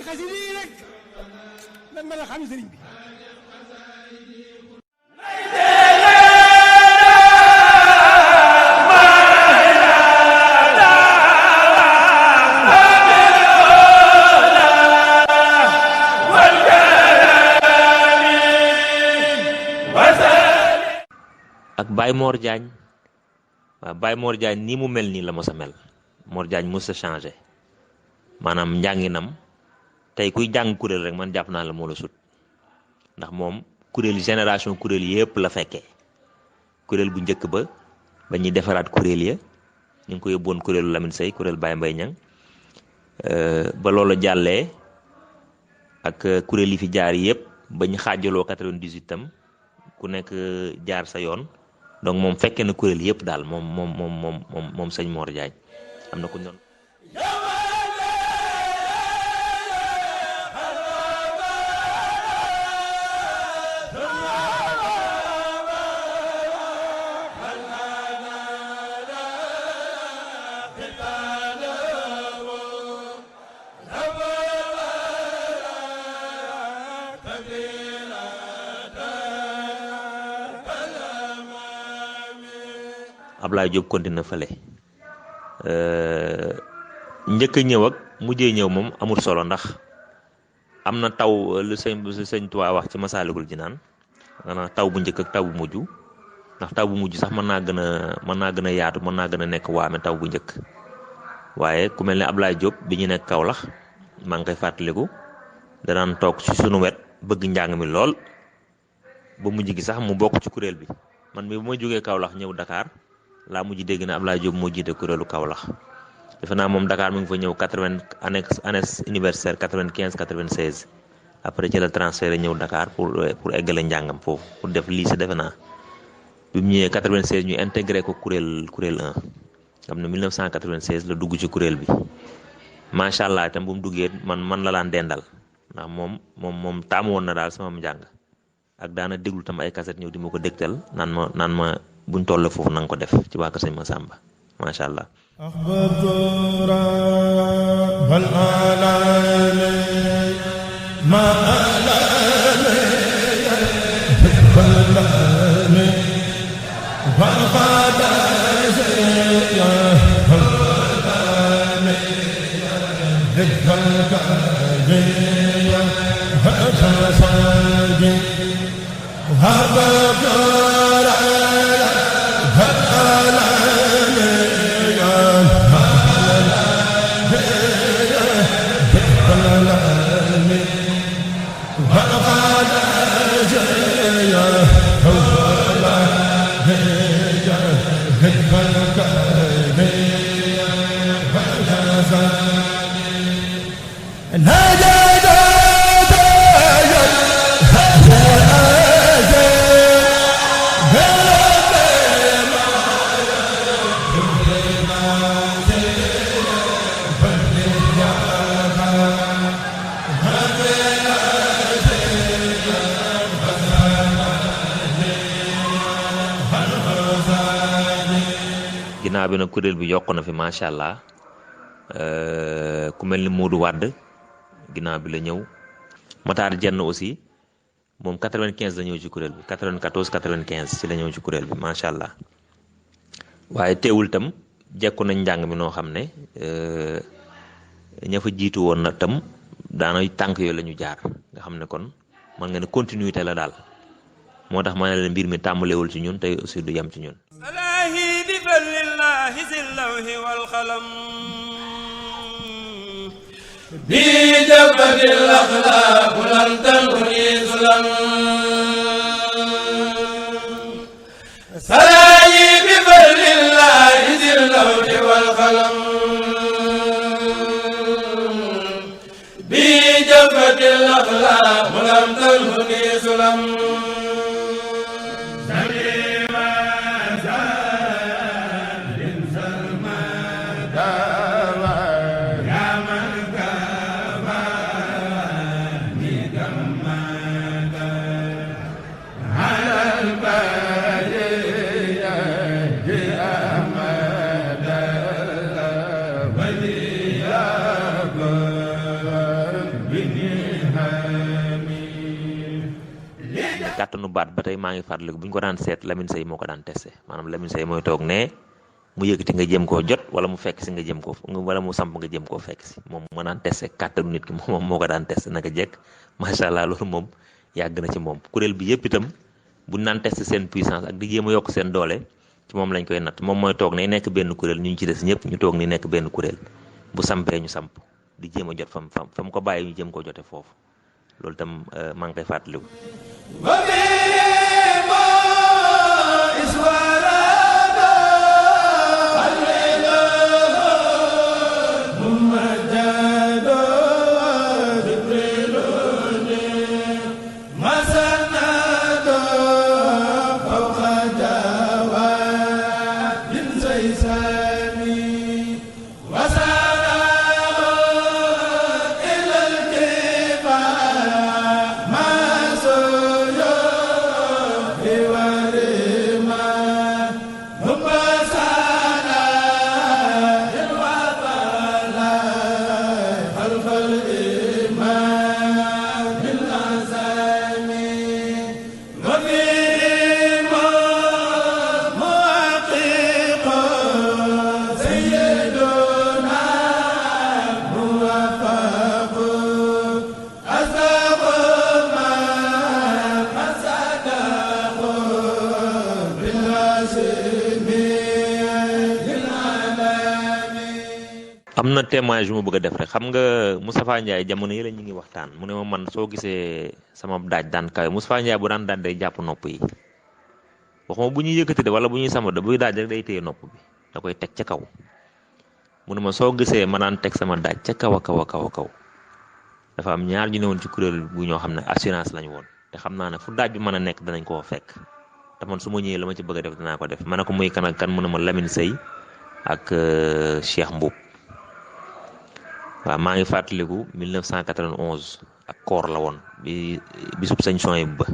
xasida yi rek lan mën a xam sëriñ bi. ak Baye Mor Diagne waaw Baye Mor Diagne nii mu mel nii la mos a mel Mor Diagne mos a changé maanaam njànginam tey kuy jàng kuréel rek man jàpp naa la moo la sut ndax moom kuréel génération kuréel yëpp la fekkee kuréel bu njëkk ba ñuy defaraat kuréel ya ñu ngi ko yóbboon kuréelu Lamine Sey kuréel Baye Mbaye Niang ba loolu jàllee ak kuréel yi fi jaar yëpp ba ñu xaajaloo 98 tam ku nekk jaar sa yoon donc moom fekkee na kuréel yëpp daal moom sëñ Mor Diagne am na ku ñoon Ablaye Diop continue fële njëkk a ñëw ak mujjee ñëw moom amul solo ndax am na taw lu sëñ Tuubaa wax ci Masaalikul Jinaan maanaam taw bu njëkk ak taw bu mujj ndax taw bu mujj sax mën naa gën a yaatu mën naa gën a nekk waame taw bu njëkk waaye ku mel ne Ablaye Diop bi ñu nekk Kaolack maa ngi koy fàttaliku danaan toog ci sunu wet bëgg njàng mi lool ba mujj gi sax mu bokk ci kuréel bi man mi bu ma jógee Kaolack ñëw Dakar laa mujj dégg na Ablaye Diop moo jiite kuréelu Kaolack defe naa moom Dakar mu ngi fa ñëw 80 année universitaire 95 96 après ci la transféré ñëw Dakar pour eggale njàngam foofu pour def lycée defe naa bi mu ñëwee 96 ñu intégré ko kuréel 1 xam ne 1996 la dugg ci kuréel bi macha allah itam bu mu duggee man la laan dendal ndax moom taamu woon na daal sama njàng ak daana déglu tam ay kaset ñëw di ma ko dégtal naan ma buñ toll foofu na nga ko def ci waa kër sëñ Massamba macha allah. ginnaaw bi nag kuréel bi yokk na fi macha allah ku mel ni Modou Wade ginnaaw bi la ñëw Matar Jenn aussi moom 95 la ñëw ci kuréel bi 94 95 ci la ñëw ci kuréel bi macha allah waaye teewul tam jekku nañ njàng mi noo xam ne ña fa jiitu woon na tam daana tànk yooyu la ñu jaar nga xam ne kon man nga ne continuité la daal moo tax ma ne leen mbir mi tàmbalewul ci ñun tey aussi du yem ci ñun. بجبة الأخلاق لم تنقني سلم سلاي بفضل الله ذي اللوح والقلم بجبة الأخلاق لم تنقني سلم kàttanu baat ba tey maa ngi fàttaliku bu ñu ko daan seet Lamine Seye moo ko daan testé maanaam Lamine Seye mooy toog ne mu yëkkati nga jëm koo jot wala mu fekk si nga jëm koo wala mu samp nga jëm koo fekk si moom ma daan testé kàttanu nit ki moom moo ko daan testé naka jekk macha allah loolu moom yàgg na ci moom kuréel bi yëpp itam bu naan testé seen puissance ak di jéem a yokk seen doole ci moom lañ koy natt moom mooy toog ne nekk benn kuréel ñu ci des ñëpp ñu toog ni nekk benn kuréel bu sampee ñu samp di jéem a jot fa mu ko bàyyi ñu jëm koo jote foofu loolu itam maa ngi koy fàttaliku. am na témoignage yu ma bëgg a def rek xam nga Moustapha Ndiaye jamono yi la ñu ngi waxtaan mu ne ma man soo gisee sama daaj daan kawe Moustapha Ndiaye bu daan daaj day jàpp nopp yi waxuma bu ñuy yëkkati de wala bu ñuy sama de buy daaj rek day téye nopp bi da koy teg ca kaw mu ne ma soo gisee ma daan teg sama daaj ca kaw a kaw a kaw a kaw dafa am ñaar ñu ne woon ci kuréel bu ñoo xam ne assurance lañu woon te xam naa ne fu daaj bi mën a nekk danañ koo fekk te man su ma ñëwee la ma ci bëgg a def dinaa ko def ma ne ko muy kan ak kan mu ne ma Lamine Seye ak Cheikh Mboub. waaw maa ngi fàttaliku 1991 ak koor la woon bi bisub sëñ Souhaïbou ba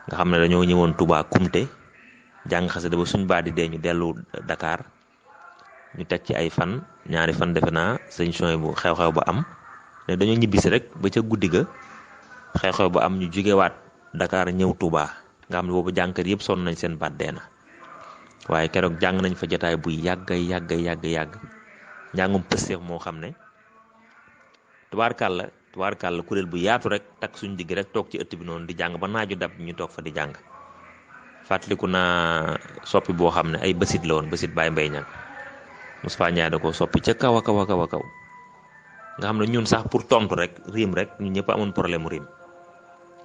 nga xam ne dañoo ñëwoon Touba Kumte jàng xasida ba suñ baa di dee ñu dellu Dakar ñu teg ci ay fan ñaari fan defe naa sëñ Souhaïbou xew-xew ba am ne dañoo ñibbisi rek ba ca guddi ga xew-xew ba am ñu jugewaat Dakar ñëw Touba nga xam ne boobu jàngkat yëpp sonn nañ seen baat dee na waaye keroog jàng nañ fa jotaay buy yàgg njàngum pësteef moo xam ne tubaarkàlla kuréel bu yaatu rek takk suñ digg rek toog ci ëtt bi noonu di jàng ba naaju dab ñu toog fa di jàng fàttaliku naa soppi boo xam ne ay bësit la woon bësit Baye Mbaye Niang Moustapha Ndiaye da ko soppi ca kaw a kaw nga xam ne ñun sax pour tontu rek riim rek ñun ñëpp amoon problème mu riim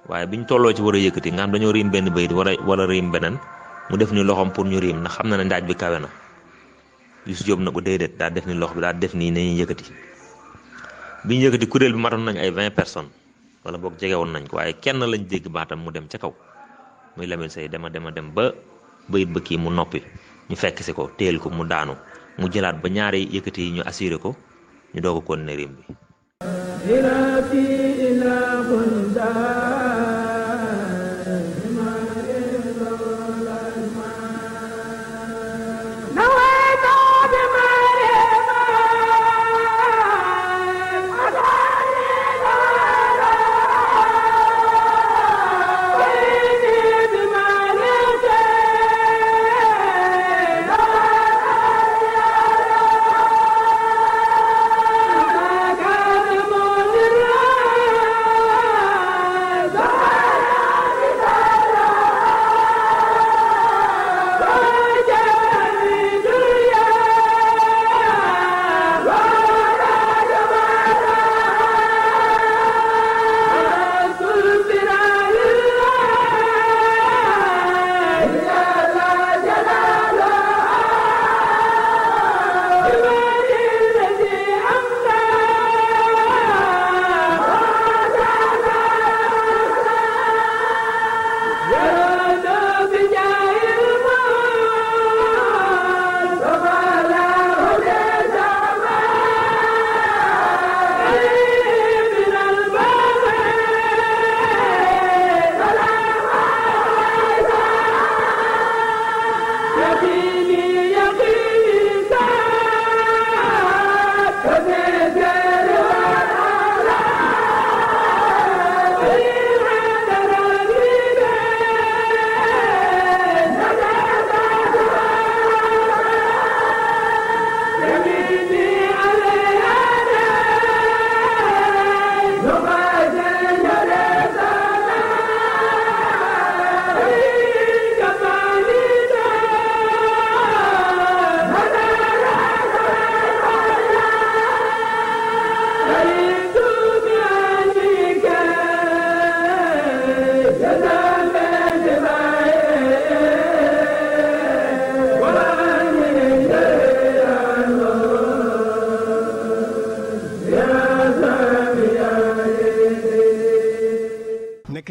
waaye biñ tolloo ci war a yëkkati nga xam dañoo riim benn bayit wala riim beneen mu def ni loxoom pour ñu riim ndax xam na ne ndaaj bi kawe na Youssou Diop na ko déedéet daa def ni loxo bi daa def nii nañuy yëkkati bi ñu yëkkati kuréel bi matoon nañ ay 20 personnes wala boog jege woon nañ ko waaye kenn lañ dégg baatam mu dem ca kaw muy Lamine Seye dem ba bayit ba kii mu noppi ñu fekk si ko téel ko mu daanu mu jëlaat ba ñaari yëkkati yi ñu assuré ko ñu doog a continuer rim bi.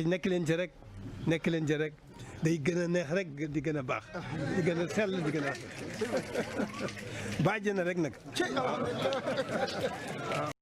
nekk leen ci rek nekk leen ci rek day gën a neex rek di gën a baax di gën a sell di gën a bàjj na rek nag waaw